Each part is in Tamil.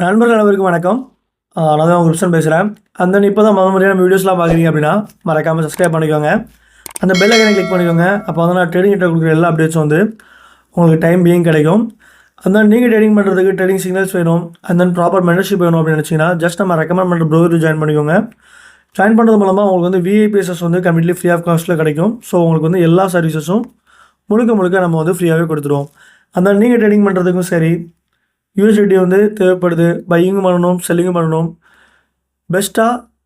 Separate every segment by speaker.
Speaker 1: நண்பர்கள் அனைவருக்கும் வணக்கம். நான் தான் கிருப்சன் பேசுகிறேன். அந்த இப்போ தான் முறையான வீடியோஸ்லாம் பார்க்குறீங்க அப்படின்னா மறக்காமல் சப்ஸ்கிரைப் பண்ணிக்கோங்க. அந்த பெல் ஐக்கனை கிளிக் பண்ணிக்கோங்க. அப்போ வந்து நான் ட்ரேடிங் கிட்ட கொடுக்குற எல்லா அப்டேட்ஸும் வந்து உங்களுக்கு டைம் பீயிங் கிடைக்கும். அந்த நீங்கள் ட்ரேடிங் பண்ணுறதுக்கு ட்ரேடிங் சிக்னல்ஸ் வேணும், அந்த ப்ராப்பர் மெம்பர்ஷிப் வேணும் அப்படின்னு நினச்சிங்கன்னா ஜஸ்ட் நம்ம ரெக்கமெண்ட் பண்ணுற brokerage ஜாயின் பண்ணிக்கோங்க. ஜாயின் பண்ணுறது மூலமாக உங்களுக்கு வந்து விஐபிஎஸ்எஸ் வந்து கம்ப்ளீட்லி ஃப்ரீ ஆஃப் காஸ்ட்டில் கிடைக்கும். ஸோ உங்களுக்கு வந்து எல்லா சர்வீசஸும் முழுக்க நம்ம வந்து ஃப்ரீயாகவே கொடுத்துருவோம். அந்த நீங்கள் ட்ரேடிங் பண்ணுறதுக்கும் சரி, யூஎஸ்டி வந்து தேவைப்படுது, பையிங்கும் பண்ணணும், செல்லிங்கும் பண்ணணும்,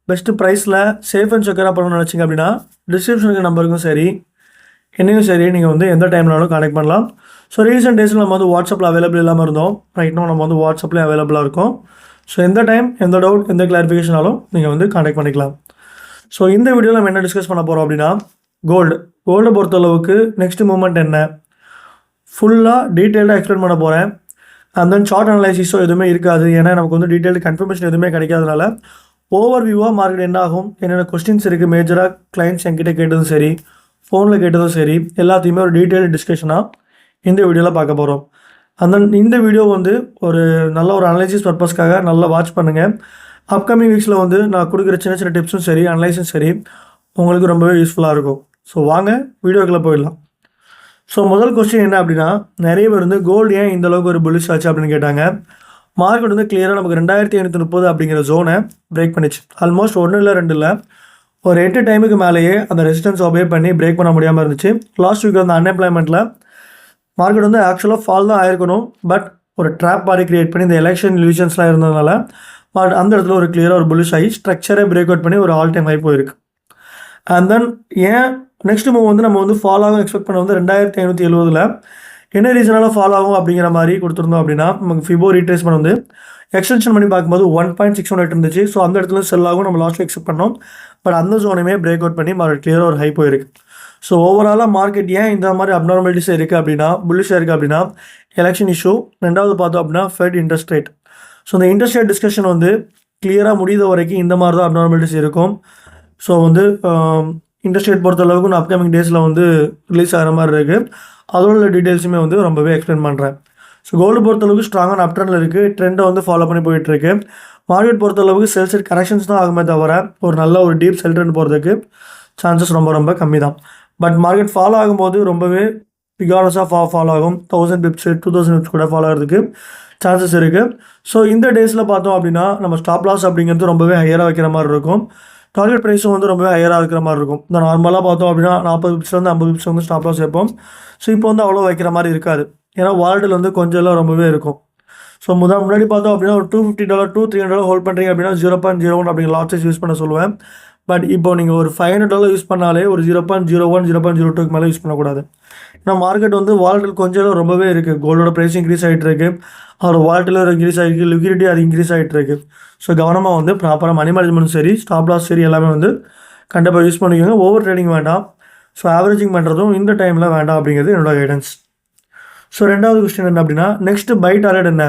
Speaker 1: பெஸ்ட்டு ப்ரைஸில் சேஃப் அண்ட் செக்யூராக பண்ணணும்னு நினச்சிங்க அப்படின்னா டிஸ்கிரிப்ஷனுக்கு நம்பருக்கும் சரி, என்னையும் சரி நீங்கள் வந்து எந்த டைம்னாலும் கான்டெக்ட் பண்ணலாம். ஸோ ரீசெண்ட் டேஸில் நம்ம வந்து வாட்ஸ்அப்பில் அவைலபிள் இல்லாமல் இருந்தோம். ரைட்னா நம்ம வந்து வாட்ஸ்அப்லேயும் அவைலபிளாக இருக்கும். ஸோ எந்த டைம், எந்த டவுட், எந்த கிளாரிஃபிகேஷனாலும் நீங்கள் வந்து கான்டெக்ட் பண்ணிக்கலாம். ஸோ இந்த வீடியோவில் நம்ம என்ன டிஸ்கஸ் பண்ண போகிறோம் அப்படின்னா கோல்டை பொறுத்தளவுக்கு நெக்ஸ்ட் மூமெண்ட் என்ன ஃபுல்லாக டீட்டெயில்டாக எக்ஸ்பிளைன் பண்ண போகிறேன். அண்ட் தென் சார்ட் அனலைசிஸோ எதுவுமே இருக்காது. ஏன்னா நமக்கு வந்து டீட்டெயில்டு கன்ஃபர்மேஷன் எதுவுமே கிடைக்காதனால ஓவர் வியூவாக மார்க்கெட் என்ன ஆகும், என்னென்ன கொஸ்டின்ஸ் இருக்குது, மேஜராக கிளைண்ட்ஸ் என்கிட்ட கேட்டதும் சரி, ஃபோனில் கேட்டதும் சரி, எல்லாத்தையுமே ஒரு டீட்டெயில்டு டிஸ்கஷனாக இந்த வீடியோவில் பார்க்க போகிறோம். அந்த இந்த வீடியோ வந்து ஒரு நல்ல ஒரு அனலைசிஸ் பர்பஸ்க்காக நல்லா வாட்ச் பண்ணுங்கள். அப்கமிங் வீக்ஸில் வந்து நான் கொடுக்குற சின்ன டிப்ஸும் சரி, அனலைஸும் சரி உங்களுக்கு ரொம்பவே யூஸ்ஃபுல்லாக இருக்கும். ஸோ வாங்க வீடியோக்குள்ளே போயிடலாம். ஸோ முதல் கொஸ்டின் என்ன அப்படின்னா, நிறைய பேர் வந்து கோல்டு ஏன் இந்த அளவுக்கு ஒரு புல்லிஷ் ஆச்சு அப்படின்னு கேட்டாங்க. மார்க்கெட் வந்து கிளியராக நமக்கு 2530 அப்படிங்கிற ஜோனை பிரேக் பண்ணிச்சு. ஆல்மோஸ்ட் 1 இல்லை 2 இல்லை, ஒரு 8 டைமுக்கு மேலேயே அந்த ரெசிஸ்டன்ஸ் ஒபே பண்ணி பிரேக் பண்ண முடியாமல் இருந்துச்சு. லாஸ்ட் வீக் வந்து அன்எம்ப்ளாய்மெண்ட்டில் மார்க்கெட் வந்து ஆக்சுவலாக ஃபால் தான் ஆயிருக்கணும். பட் ஒரு ட்ராப் மாதிரி கிரியேட் பண்ணி இந்த எலெக்ஷன் இல்யூஷன்ஸ்லாம் இருந்ததுனால அந்த இடத்துல ஒரு கிளியராக ஒரு புல்லிஷ் ஆகி ஸ்ட்ரக்சரை பிரேக் அவுட் பண்ணி ஒரு ஆல் டைம் ஹை போயிருக்கு. அண்ட் தென் ஏன் நெக்ஸ்ட் மூவ் வந்து நம்ம வந்து ஃபால் ஆகும் எக்ஸ்பெக்ட் பண்ண வந்து 2570 என்ன ரீசனால ஃபால் ஆகும் அப்படிங்கிற மாதிரி கொடுத்துருந்தோம் அப்படின்னா, நமக்கு ஃபிபோ ரீட்ரேஸ்மெண்ட் வந்து எக்ஸ்டென்ஷன் பண்ணி பார்க்கும்போது 1.618 இருந்துச்சு. ஸோ அந்த இடத்துல செல் ஆகும் நம்ம லாஸ்ட் எக்ஸ்பெக்ட் பண்ணோம். பட் அந்த ஜோனையுமே பிரேக் அவுட் பண்ணி மார்க்கெட் கிளியராக ஒரு ஹை போயிருக்கு. ஸோ ஓவராலாக மார்க்கெட் ஏன் இந்த மாதிரி அப்நார்மாலிட்டிஸ் இருக்குது அப்படின்னா, புல்லிஷாக இருக்குது அப்படின்னா எலெக்ஷன் இஷ்யூ, ரெண்டாவது பார்த்தோம் அப்படின்னா ஃபெட் இன்ட்ரெஸ்ட் ரேட். ஸோ இந்த இன்ட்ரெஸ்ட் ரேட் டிஸ்கஷன் வந்து கிளியராக முடிந்த வரைக்கும் இந்த மாதிரி தான் அப்நார்மாலிட்டிஸ் இருக்கும். ஸோ வந்து இன்ட்ரெஸ்ட் ரேட் பொறுத்த அளவுக்கு நான் அப்கமிங் டேஸில் வந்து ரிலீஸ் ஆகிற மாதிரி இருக்குது. அதோட டீட்டெயில்ஸுமே வந்து ரொம்பவே எக்ஸ்பிளைன் பண்ணுறேன். ஸோ கோல்டு பொறுத்தளவுக்கு ஸ்ட்ராங்கான அப் ட்ரெண்டில் இருக்குது, ட்ரெண்டை வந்து ஃபாலோ பண்ணி போயிட்டுருக்கு. மார்க்கெட் பொறுத்தளவுக்கு செல் சைட் கரெக்ஷன்ஸ் தான் ஆகுமே தவிர ஒரு நல்ல ஒரு டீப் செல் ட்ரெண்ட் போகிறதுக்கு சான்சஸ் ரொம்ப கம்மி தான். பட் மார்க்கெட் ஃபாலோ ஆகும்போது ரொம்பவே பிகாரஸாக ஃபாலோ ஆகும். 1000 பிப்ஸ் 2000 பிப்ஸ் கூட ஃபாலோ ஆகிறதுக்கு சான்சஸ் இருக்குது. ஸோ இந்த டேஸில் பார்த்தோம் அப்படின்னா நம்ம ஸ்டாப் லாஸ் அப்படிங்கிறது ரொம்பவே ஹையராக வைக்கிற மாதிரி இருக்கும். டார்கெட் ப்ரைஸும் வந்து ரொம்பவே ஹையராக இருக்கிற மாதிரி இருக்கும். இந்த நார்மலாக பார்த்தோம் அப்படின்னா 40 பிப்ஸ்லேருந்து 50 பிப்ஸ் வந்து ஸ்டாப் லாஸ் வைப்போம். ஸோ இப்போ வந்து அவ்வளோ வைக்கிற மாதிரி இருக்காது. ஏன்னா வாலட்டில் வந்து கொஞ்சம் எல்லாம் ரொம்பவே இருக்கும். ஸோ முன்னாடி பார்த்தோம் அப்படின்னா ஒரு $250 to $300 ஹோல்ட் பண்ணுறீங்க அப்படின்னா 0.01 அப்படிங்கிற லாட் சைஸ் யூஸ் பண்ண சொல்லுவேன். பட் இப்போ நீங்கள் ஒரு $500 யூஸ் பண்ணாலே ஒரு 0.01 0.02க்கு மேலே யூஸ் பண்ணக்கூடாது. ஏன்னா மார்க்கெட் வந்து வாலட்டில் கொஞ்சம் ரொம்பவே இருக்குது. கோல்டோட ப்ரைஸ் இன்க்ரீஸ் ஆகிட்டு இருக்கு, அதோட வாலட்டில் இன்க்ரீஸ் ஆகிருக்கு, லிக்விடிட்டி அது இன்க்ரீஸ் ஆகிட்டு இருக்கு. ஸோ கவனமாக வந்து ப்ராப்பராக மணி மேனேஜ்மெண்ட் சரி, ஸ்டாப் லாஸ் சரி எல்லாமே வந்து கண்டிப்பாக யூஸ் பண்ணிக்கோங்க. ஓவர் ட்ரேடிங் வேண்டாம். ஸோ ஆவரேஜிங் பண்ணுறதும் இந்த டைமில் வேண்டாம் அப்படிங்கிறது என்னோட கைடன்ஸ். ஸோ ரெண்டாவது கொஸ்டின் என்ன அப்படின்னா, நெக்ஸ்ட் பை டார்கெட் என்ன.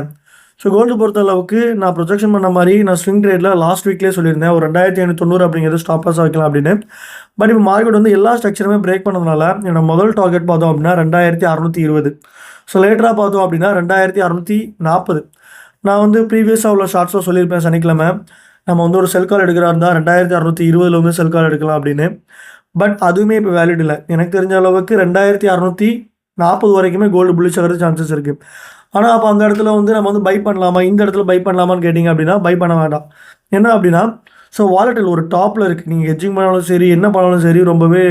Speaker 1: ஸோ கோல்டு பொறுத்த அளவுக்கு நான் ப்ரொஜெக்ஷன் பண்ண மாதிரி நான் ஸ்விங் ட்ரேடில் லாஸ்ட் வீக்லேயே சொல்லியிருந்தேன் ஒரு 2590 அப்படிங்கிறது ஸ்டாப் லாஸ் வைக்கலாம் அப்படின்னு. பட் இப்போ மார்க்கெட் வந்து எல்லா ஸ்ட்ரக்சருமே பிரேக் பண்ணதுனால என்னோட முதல் டார்கெட் பார்த்தோம் அப்படின்னா 2620. ஸோ லேட்டராக பார்த்தோம் அப்படின்னா 2640. நான் வந்து ப்ரீவியஸாக உள்ள ஷார்ட்ஸில் சொல்லியிருப்பேன் சனிக்கிழமை நம்ம வந்து ஒரு செல் கால் எடுக்கிறா இருந்தால் 2620 வந்து செல் கால் எடுக்கலாம் அப்படின்னு. பட் அதுவுமே இப்போ வேலிட் இல்லை. எனக்கு தெரிஞ்ச அளவுக்கு 2640 வரைக்குமே கோல்டு புல்லிஷ் ஆகிறது சான்சஸ் இருக்குது. ஆனால் அப்போ அந்த இடத்துல வந்து நம்ம வந்து பை பண்ணலாமா, இந்த இடத்துல பை பண்ணலாமான்னு கேட்டிங்க அப்படின்னா பை பண்ண வேண்டாம். என்ன அப்படின்னா, ஸோ வாலட்டில் ஒரு டாப்பில் இருக்குது. நீங்கள் ஹெட்ஜிங் பண்ணாலும் சரி, என்ன பண்ணாலும் சரி ரொம்பவே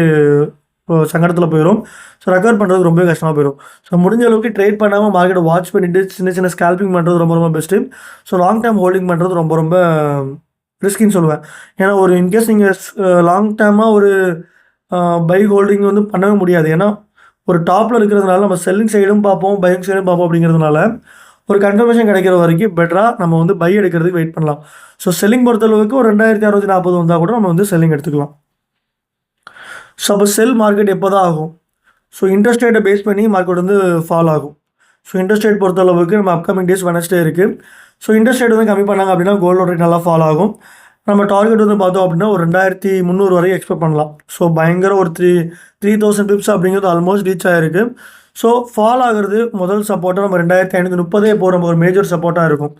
Speaker 1: சங்கடத்தில் போயிடும். ஸோ ரெக்கவர் பண்ணுறது ரொம்பவே கஷ்டமாக போயிடும். ஸோ முடிஞ்ச அளவுக்கு ட்ரேட் பண்ணாமல் மார்க்கெட்டை வாட்ச் பண்ணிவிட்டு சின்ன ஸ்கேல்பிங் பண்ணுறது ரொம்ப best. So long term holding பண்ணுறது ரொம்ப ரிஸ்கின்னு சொல்லுவேன். ஏன்னா ஒரு இன்கேஸ் நீங்கள் லாங் டேர்மாக ஒரு பை ஹோல்டிங் வந்து பண்ணவே முடியாது. ஏன்னா ஒரு டாப்பில் இருக்கிறதுனால நம்ம செல்லிங் சைடும் பார்ப்போம், பையிங் சைடும் பார்ப்போம். அப்படிங்கிறதுனால ஒரு கன்ஃபர்மேஷன் கிடைக்கிற வரைக்கும் பெட்டராக நம்ம வந்து பை எடுக்கிறதுக்கு வெயிட் பண்ணலாம். ஸோ செல்லிங் பொறுத்தளவுக்கு ஒரு 2640 வந்தால் கூட நம்ம வந்து செல்லிங் எடுத்துக்கலாம். ஸோ அப்போ செல் மார்க்கெட் எப்போ தான் ஆகும். ஸோ இன்ட்ரெஸ்ட் ரேட்டை பேஸ் பண்ணி மார்க்கெட் வந்து ஃபால் ஆகும். ஸோ இன்ட்ரெஸ்ட் ரேட் பொறுத்தளவுக்கு நம்ம அப்கமிங் டேஸ் வெனஸ்டே இருக்குது. ஸோ இன்ட்ரெஸ்ட் ரேட் வந்து கம்மி பண்ணாங்க அப்படின்னா கோல்டோட ரேட் நல்லா ஃபால் ஆகும். நம்ம டார்கெட் வந்து பார்த்தோம் அப்படின்னா ஒரு 2300 வரைக்கும் எக்ஸ்பெக்ட் பண்ணலாம். ஸோ பயங்கர ஒரு 3000 பிப்ஸ் அப்படிங்கிறது ஆல்மோஸ்ட் ரீச் ஆகிருக்கு. ஸோ ஃபால் ஆகிறது முதல் சப்போர்ட்டாக நம்ம 2530 போகிற ஒரு மேஜர் சப்போர்ட்டாக இருக்கும்.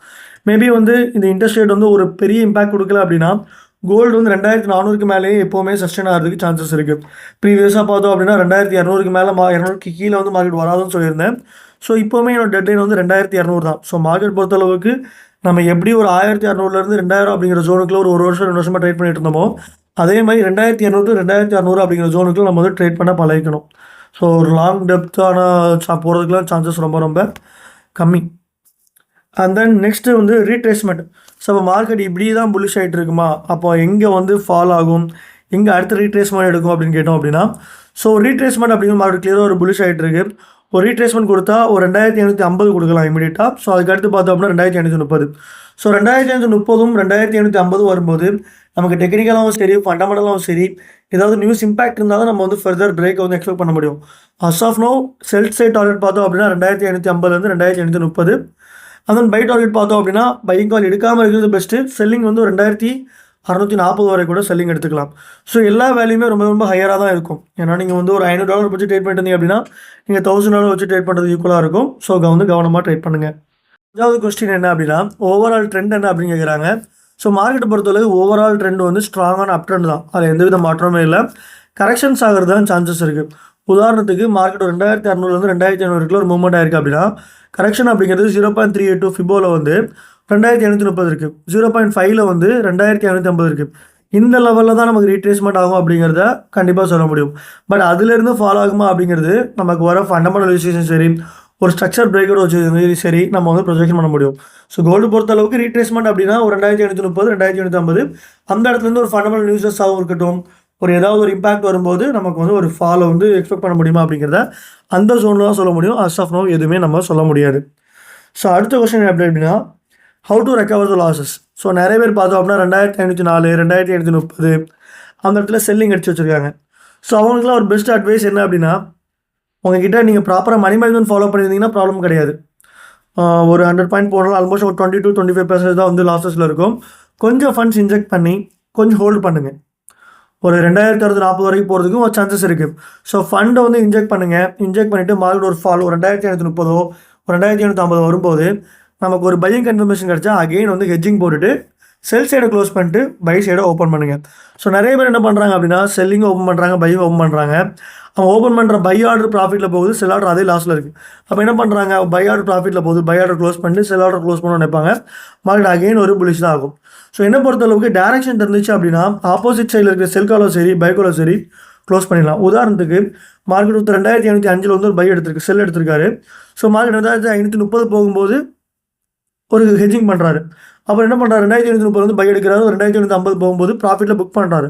Speaker 1: மேபி வந்து இந்த இன்ட்ரெஸ்ட் ரேட் வந்து ஒரு பெரிய இம்பாக்ட் கொடுக்கல அப்படின்னா கோல்டு வந்து 2400க்கு மேலேயே எப்போவுமே சஸ்டெயின் ஆகிறதுக்கு சான்சஸ் இருக்குது. ப்ரீவியஸாக பார்த்தோம் அப்படின்னா 2200க்கு மேலே 200க்கு கீழே வந்து மார்க்கெட் வராதுன்னு சொல்லியிருந்தேன். ஸோ இப்போவுமே என்னோட டெட்லைன் வந்து 2200 தான். ஸோ மார்க்கெட் பொறுத்தளவுக்கு நம்ம எப்படி ஒரு 1600லேருந்து 2000 அப்படிங்கிற ஜோனுக்குள்ள ஒரு வருஷம் 2 வருஷமாக ட்ரேட் பண்ணிட்டு இருந்தோமோ அதே மாதிரி 2200 2600 அப்படிங்கிற ஜோனுக்குள்ள நம்ம வந்து ட்ரேட் பண்ண பழகிக்கணும். ஸோ ஒரு லாங் டெப்த்தான போகிறதுக்குலாம் சான்சஸ் ரொம்ப ரொம்ப கம்மி. அண்ட் தென் நெக்ஸ்ட்டு வந்து ரீட்ரேஸ்மெண்ட். ஸோ இப்போ மார்க்கெட் இப்படி தான் புல்லிஷ் ஆகிட்டு இருக்குமா, அப்போ எங்கே வந்து ஃபால் ஆகும், எங்கே அடுத்த ரீட்ரேஸ்மெண்ட் எடுக்கும் அப்படின்னு கேட்டோம் அப்படின்னா, ஸோ ரீட்ரேஸ்மெண்ட் அப்படிங்கிற மார்க்கெட் கிளியராக ஒரு புல்லிஷ் ஆகிட்டு இருக்கு. ஒரு ரீட்ரேஸ்மெண்ட் கொடுத்தா ஒரு 2550 கொடுக்கலாம் இமீடியட்டாக. ஸோ அதுக்கடுத்து பார்த்தோம் அப்படின்னா 2530. ஸோ 2530 2550 வரும்போது நமக்கு டெக்னிக்கலாகவும் சரி ஃபண்டமெண்டலாகவும் சரி ஏதாவது நியூஸ் இம்பாக்ட் இருந்தால் தான் நம்ம வந்து ஃபர்தர் பிரேக்கை வந்து எக்ஸ்பெக்ட் பண்ண முடியும். As of no sell side target பார்த்தோம் அப்படின்னா 2550லேருந்து 2530. அண்ட் தென் பை டார்கெட் பார்த்தோம் அப்படின்னா பையிங் கால் எடுக்காமல் இருக்கிறது பெஸ்ட்டு. செல்லிங் வந்து 2640 வரை கூட செல்லிங் எடுத்துக்கலாம். ஸோ எல்லா வேல்யூமே ரொம்ப ரொம்ப ஹையராக தான் இருக்கும். ஏன்னா நீங்கள் வந்து ஒரு $500 வச்சு ட்ரேட் பண்ணிட்டு அப்படின்னா நீங்கள் $1000 வச்சு ட்ரேட் பண்ணுறது ஈக்குவலாக இருக்கும். ஸோ வந்து கவனமாக ட்ரேட் பண்ணுங்கள். அஞ்சாவது கொஸ்டின் என்ன அப்படின்னா ஓவரால் ட்ரெண்ட் என்ன அப்படின்னு கேட்குறாங்க. ஸோ மார்க்கெட்டை பொறுத்தவரை ஓவரால் ட்ரெண்ட் வந்து ஸ்ட்ராங்கான அப் ட்ரெண்ட் தான். அதில் எந்தவித மாற்றமே இல்லை. கரெக்ஷன்ஸ் ஆகிறது தான் சான்சஸ் இருக்குது. உதாரணத்துக்கு மார்க்கெட் 2600லேருந்து 2500 ஒரு மூவ்மெண்ட் ஆயிருக்கு அப்படின்னா கரெக்ஷன் அப்படிங்கிறது 0.382 ஃபிபோவில் வந்து 2530 இருக்குது. 0.5ல் வந்து 2550 இருக்குது. இந்த லெவலில் தான் நமக்கு ரீட்ரேஸ்மெண்ட் ஆகும் அப்படிங்கிறத கண்டிப்பாக சொல்ல முடியும். பட் அதுலேருந்து ஃபாலோ ஆகுமா அப்படிங்கிறது நமக்கு வர ஃபண்டமெண்டல் விஷயம் சரி ஒரு ஸ்ட்ரக்சர் பிரேக்கர் வச்சு சரி நம்ம வந்து ப்ரொஜெக்ஷன் பண்ண முடியும். ஸோ கோல்டு பொறுத்த அளவுக்கு ரீட்ரேஸ்மெண்ட் அப்படின்னா ஒரு 2530 2550 அந்த இடத்துலேருந்து ஒரு ஃபண்டமெண்டல் நியூஸஸாகவும் இருக்கட்டும் ஒரு ஏதாவது ஒரு இம்பாக்ட் வரும்போது நமக்கு வந்து ஒரு ஃபாலோ வந்து எக்ஸ்பெக்ட் பண்ண முடியுமா அப்படிங்கிறத அந்த ஜோனில் தான் சொல்ல முடியும். அஸ் ஆஃப் நோ எதுவுமே நம்ம சொல்ல முடியாது. ஸோ அடுத்த கொஸ்டின் எப்படி அப்படின்னா how to recover the losses. So நிறைய பேர் பார்த்தோம் அப்படின்னா 2504 2530 அந்த இடத்துல செல்லிங் அடிச்சு வச்சுருக்காங்க. ஸோ அவங்களுக்குலாம் ஒரு பெஸ்ட் அட்வைஸ் என்ன அப்படின்னா உங்ககிட்ட நீங்கள் ப்ராப்பராக மணி மேனேஜ்மெண்ட் ஃபாலோ பண்ணியிருந்தீங்கன்னா ப்ராப்ளம் கிடையாது. ஒரு 100 பாயிண்ட் போனாலும் ஆல்மோஸ்ட் ஒரு 20-25% தான் வந்து லாஸஸில் இருக்கும். கொஞ்சம் ஃபண்ட்ஸ் இன்ஜெக்ட் பண்ணி கொஞ்சம் ஹோல்டு பண்ணுங்கள். ஒரு 2640 வரைக்கும் போகிறதுக்கும் ஒரு சான்சஸ் இருக்குது. ஸோ ஃபண்டை வந்து இன்ஜெக்ட் பண்ணுங்கள். இன்ஜெக்ட் பண்ணிவிட்டு மார்க்கெட் ஒரு ஃபால் ஒரு 2530 ஒரு 2550 வரும்போது நமக்கு ஒரு பையிங் கன்ஃபர்மேஷன் கிடச்சா அகெயின் வந்து ஹெட்ஜிங் போட்டுட்டு செல் சைடை க்ளோஸ் பண்ணிட்டு பை சைடை ஓப்பன் பண்ணுங்கள். ஸோ நிறைய பேர் என்ன பண்ணுறாங்க அப்படின்னா செல்லிங் ஓப்பன் பண்ணுறாங்க பையிங் ஓப்பன் பண்ணுறாங்க. அவங்க ஓப்பன் பண்ணுற பை ஆர்டர் ப்ராஃபிட்டில் போகுது, செல் ஆர்டர் அதே லாஸில் இருக்குது. அப்போ என்ன பண்ணுறாங்க பை ஆர்டர் ப்ராஃபிட்டில் போகுது பை ஆர்டர் க்ளோஸ் பண்ணிட்டு செல் ஆர்டர் க்ளோஸ் பண்ண நினைப்பாங்க. மார்க்கெட் அகெயின் ஒரு புலிஷ் தான் ஆகும். ஸோ என்ன பொறுத்தளவுக்கு டேரக்ஷன் தெரிஞ்சிச்சு அப்படின்னா ஆப்போசிட் சைடில் இருக்கிற செல் காலோ சரி பை காலோ சரி க்ளோஸ் பண்ணிடலாம். உதாரணத்துக்கு மார்க்கெட் வந்து 2505 வந்து ஒரு பை எடுத்திருக்கு செல் எடுத்திருக்காரு. ஸோ மார்க்கெட் 2530 போகும்போது ஒரு ஹெட்ஜிங் பண்ணுறாரு. அப்புறம் என்ன பண்ணுறாரு 2530 வந்து பை எடுக்கிறாரு. 2550 போகும்போது ப்ராஃபிட்டில் புக் பண்ணுறாரு.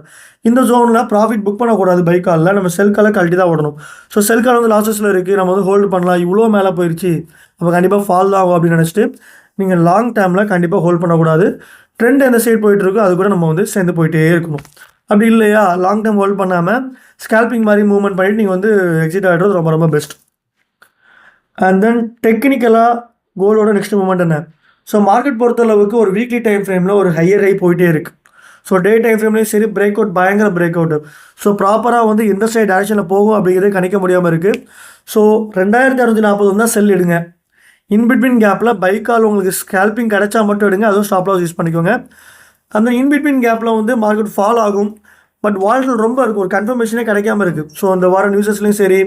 Speaker 1: இந்த ஜோனில் ப்ராஃபிட் புக் பண்ணக்கூடாது பை காலில் நம்ம செல் காலை கழட்டி தான் ஓடணும். ஸோ செல் கால் வந்து லாஸஸில் இருக்குது நம்ம வந்து ஹோல்டு பண்ணலாம் இவ்வளோ மேலே போயிடுச்சு அப்போ கண்டிப்பாக ஃபால் தான் ஆகும் அப்படின்னு நினச்சிட்டு நீங்கள் லாங் டேர்மில் கண்டிப்பாக ஹோல்ட் பண்ணக்கூடாது. ட்ரெண்ட் எந்த சைட் போயிட்டுருக்கோ அது கூட நம்ம வந்து சேர்ந்து போயிட்டே இருக்கணும். அப்படி இல்லையா லாங் டேர்ம் ஹோல்ட் பண்ணாமல் ஸ்கேல்பிங் மாதிரி மூவ்மெண்ட் பண்ணிவிட்டு நீங்கள் வந்து எக்ஸிட் ஆகிடுறது ரொம்ப ரொம்ப பெஸ்ட். அண்ட் தென் டெக்னிக்கலாக கோல்டோட நெக்ஸ்ட் மூவ்மெண்ட் என்ன. ஸோ மார்க்கெட் பொறுத்தளவுக்கு ஒரு வீக்லி டைம் ஃப்ரேமில் ஒரு ஹையர் ஹை போயிட்டே இருக்குது. ஸோ டே டைம் ஃப்ரேம்லேயும் சரி பிரேக் அவுட் பயங்கர பிரேக் அவுட்டு. ஸோ ப்ராப்பராக வந்து எந்த சைட் டேரக்ஷனில் போகும் அப்படிங்கிறதே கணிக்க முடியாமல் இருக்குது. ஸோ 2640 தான் செல் எடுங்க. இன்பிட்வீன் கேப்பில் பை கால் உங்களுக்கு ஸ்கேல்பிங் கிடச்சா மட்டும் எடுங்க. அதுவும் ஸ்டாப் லாஸ் யூஸ் பண்ணிக்கோங்க. அந்த இன்பிட்வீன் கேப்பில் வந்து மார்க்கெட் ஃபால் ஆகும். பட் வால்கள் ரொம்ப இருக்குது ஒரு கன்ஃபர்மேஷனே கிடைக்காம இருக்குது. ஸோ அந்த வார நியூஸஸ்லையும் சரி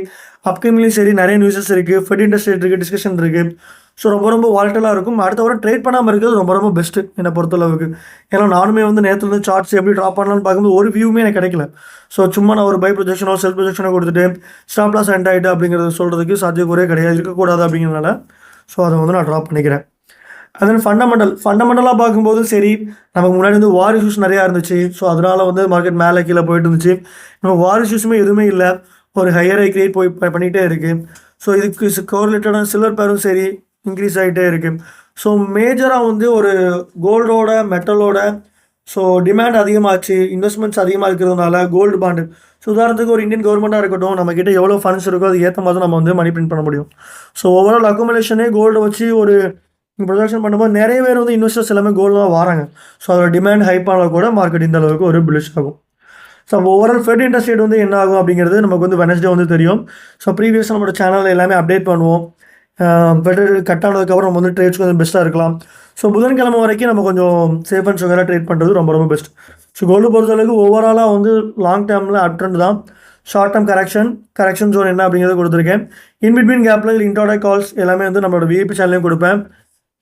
Speaker 1: அப்கமிங்லேயும் சரி நிறைய நியூஸஸ் இருக்குது. ஃபெட் இன்ட்ரெஸ்ட் ரேட் இருக்குது டிஸ்கஷன் இருக்குது. ஸோ ரொம்ப ரொம்ப வால்டலாக இருக்கும். அடுத்த வாரம் ட்ரேட் பண்ணாமல் இருக்கிறது ரொம்ப ரொம்ப பெஸ்ட்டு என்னை பொறுத்தளவுக்கு. ஏன்னா நானுமே வந்து நேற்று வந்து சார்ட்ஸ் எப்படி ட்ராப் பண்ணலான்னு பார்க்கும்போது ஒரு வியூமே எனக்கு கிடைக்கல. ஸோ சும்மா நான் ஒரு பை ப்ரொஜெக்ஷனோ செல் ப்ரொஜெக்ஷனோ கொடுத்துட்டு ஸ்டாப் லாஸ் எண்ட் ஆகிட்டு அப்படிங்கிறத சொல்கிறதுக்கு சாத்தியக்கூறே கிடையாது இருக்கக்கூடாது அப்படிங்கிறனால ஸோ அதை வந்து நான் ட்ராப் பண்ணிக்கிறேன். அதன் ஃபண்டமெண்டலாக பார்க்கும்போது சரி நமக்கு முன்னாடி வந்து வார் இஷ்யூஸ் நிறையா இருந்துச்சு. ஸோ அதனால் வந்து மார்க்கெட் மேலே கீழே போயிட்டு இருந்துச்சு. நம்ம வார் இஷ்யூஸுமே எதுவுமே இல்லை. ஒரு ஹையர் ஹை கிரியேட் பண்ணிகிட்டே இருக்குது. ஸோ இதுக்கு கோரிலேட்டடான சில்வர் பேரும் சரி இன்க்ரீஸ் ஆகிட்டே இருக்குது. ஸோ மேஜராக வந்து ஒரு கோல்டோட மெட்டலோட ஸோ டிமாண்ட் அதிகமாகச்சு இன்வெஸ்ட்மெண்ட்ஸ் அதிகமாக இருக்கிறதுனால கோல்டு பாண்டு ஸோ உதாரணத்துக்கு ஒரு இந்தியன் கவர்மெண்ட்டாக இருக்கட்டும் நம்மக்கிட்ட எவ்வளோ ஃபண்ட்ஸ் இருக்கோ அது ஏற்ற மாதிரி நம்ம வந்து மணி பிரிண்ட் பண்ண முடியும். ஸோ ஓவரால் அக்குமுலேஷனே கோல்டு வச்சு ஒரு ப்ரொடக்ஷன் பண்ணும்போது நிறைய பேர் வந்து இன்வெஸ்டர்ஸ் எல்லாமே கோல்டு தான் வராங்க. ஸோ அதோட டிமாண்ட் ஹைப்பானால் கூட மார்க்கெட் இந்த அளவுக்கு ஒரு புல்லிஷ் ஆகும். So overall fed interest rate வந்து என்ன ஆகும் அப்படிங்கிறது நமக்கு வந்து வெனஸ்டே வந்து தெரியும். ஸோ ப்ரீவியஸ் நம்மளோட சேனலில் எல்லாமே அப்டேட் பண்ணுவோம். ஃபெட் கட் ஆனதுக்கப்புறம் நம்ம வந்து ட்ரேட்ஸ் கொஞ்சம் பெஸ்ட்டாக இருக்கலாம். ஸோ புதன்கிழமை வரைக்கும் நம்ம கொஞ்சம் சேஃப் அண்ட் செக்யூராக ட்ரேட் பண்ணுறது ரொம்ப ரொம்ப பெஸ்ட். ஸோ கோல்டு பொறுத்தளவுக்கு ஓவராலாக வந்து லாங் டேர்மில் அப் ட்ரெண்ட் தான். ஷார்ட் டேர்ம் கரெக்ஷன் ஜோன் என்ன அப்படிங்கிறத கொடுத்துருக்கேன். இன்பிட்வீன் கேப்பில் இன்ட்ராடே கால்ஸ் எல்லாமே வந்து நம்மளோட விஐபி சேனலையும் கொடுப்பேன்.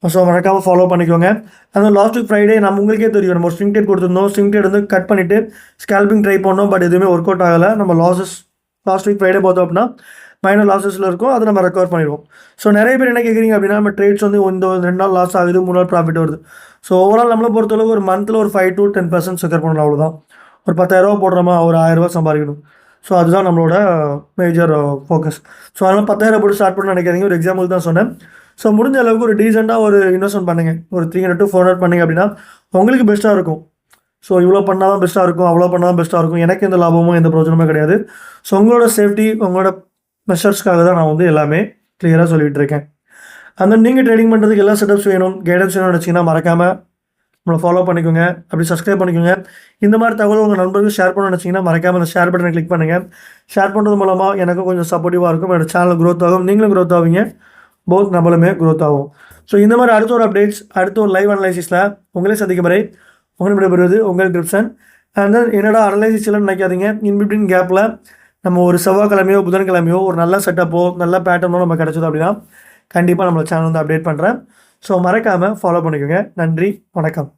Speaker 1: ஸோ மறக்காமல் ஃபாலோ பண்ணிக்கோங்க. அந்த லாஸ்ட் வீக் ஃப்ரைடே நம்ம உங்களுக்கே தெரியும், நம்ம ஒரு ஸ்விங் ட்ரேட் கொடுத்துருந்தோம். ஸ்விங் ட்ரேட் வந்து கட் பண்ணிவிட்டு ஸ்கேல்பிங் ட்ரை பண்ணோம். பட் எதுவுமே ஒர்க் அவுட் ஆகலை. நம்ம லாஸ்ட் வீக் ஃப்ரைடே பார்த்தோம் அப்படின்னா மைனர் லாஸஸில் இருக்கும். அதை நம்ம ரெக்கவர் பண்ணிடுவோம். ஸோ நிறைய பேர் என்ன கேட்குறீங்க அப்படின்னா, நம்ம ட்ரேட்ஸ் வந்து இந்த 2 நாள் லாஸ் ஆகுது, 3 நாள் ப்ராஃபிட் வருது. ஸோ ஓவரால் நம்மளை பொறுத்தளவுக்கு ஒரு மந்தில் ஒரு 5 to 10% செக்யூர் பண்ணலாம். அவ்வளோதான். ஒரு 10,000 போடுறோமா, ஒரு 1000 சம்பாதிக்கணும். ஸோ அதுதான் நம்மளோட மேஜர் ஃபோக்கஸ். ஸோ அதனால் 10,000 போட்டு ஸ்டார்ட் பண்ண நினைக்காதீங்க. ஒரு எக்ஸாம்பிள் தான் சொன்னேன். ஸோ முடிஞ்ச அளவுக்கு ஒரு டீசெண்டாக ஒரு இன்வெஸ்ட்மெண்ட் பண்ணுங்கள். ஒரு 300 to 400 பண்ணிங்க அப்படின்னா உங்களுக்கு பெஸ்ட்டாக இருக்கும். ஸோ இவ்வளோ பண்ணால் தான் பெஸ்ட்டாக இருக்கும், அவ்வளோ பண்ணால் தான் பெஸ்ட்டாக இருக்கும். எனக்கு எந்த லாபமும் எந்த பிரயோஜனமும் கிடையாது. ஸோ உங்களோட சேஃப்டி, உங்களோட மெஷர்ஸ்க்காக தான் நான் வந்து எல்லாமே கிளியராக சொல்லிகிட்டு இருக்கேன். அந்த நீங்கள் ட்ரேடிங் பண்ணுறதுக்கு எல்லா செட்டப்ஸ் வேணும், கைடன்ஸ் வேணும்னு நினச்சிங்கன்னா மறக்காமல் நம்மளை ஃபாலோ பண்ணிக்கோங்க. அப்படி சப்ஸ்கிரைப் பண்ணிக்கோங்க. இந்த மாதிரி தகவல் உங்கள் நண்பர்களுக்கு ஷேர் பண்ண நினச்சிங்கன்னா மறக்காமல் அந்த ஷேர் பட்டனை கிளிக் பண்ணுங்கள். ஷேர் பண்ணுறது மூலமாக எனக்கும் கொஞ்சம் சப்போர்ட்டிவாக இருக்கும். என்னோட சேனல் க்ரோத் ஆகும், நீங்களும் க்ரோத் ஆவீங்க, போத் நம்மளுமே க்ரோத் ஆகும். ஸோ இந்த மாதிரி அடுத்த ஒரு அப்டேட்ஸ், அடுத்த ஒரு லைவ் அனலைசிஸில் உங்களே சந்திக்கும் வரை உங்களை விடைபெறுவது உங்கள் கிரிப்சன். அண்ட் தென் என்னோட அனலைசிஸ் இல்லைன்னு நினைக்காதீங்க. இன்பிட்வீன் கேப்பில் நம்ம ஒரு செவ்வாய்க்கிழமையோ புதன்கிழமையோ ஒரு நல்ல செட்டப்போ நல்ல பேட்டர்னோ நம்ம கிடச்சது அப்படின்னா கண்டிப்பாக நம்மளோட சேனல் வந்து அப்டேட் பண்ணுறேன். ஸோ மறக்காமல் ஃபாலோ பண்ணிக்கோங்க. நன்றி, வணக்கம்.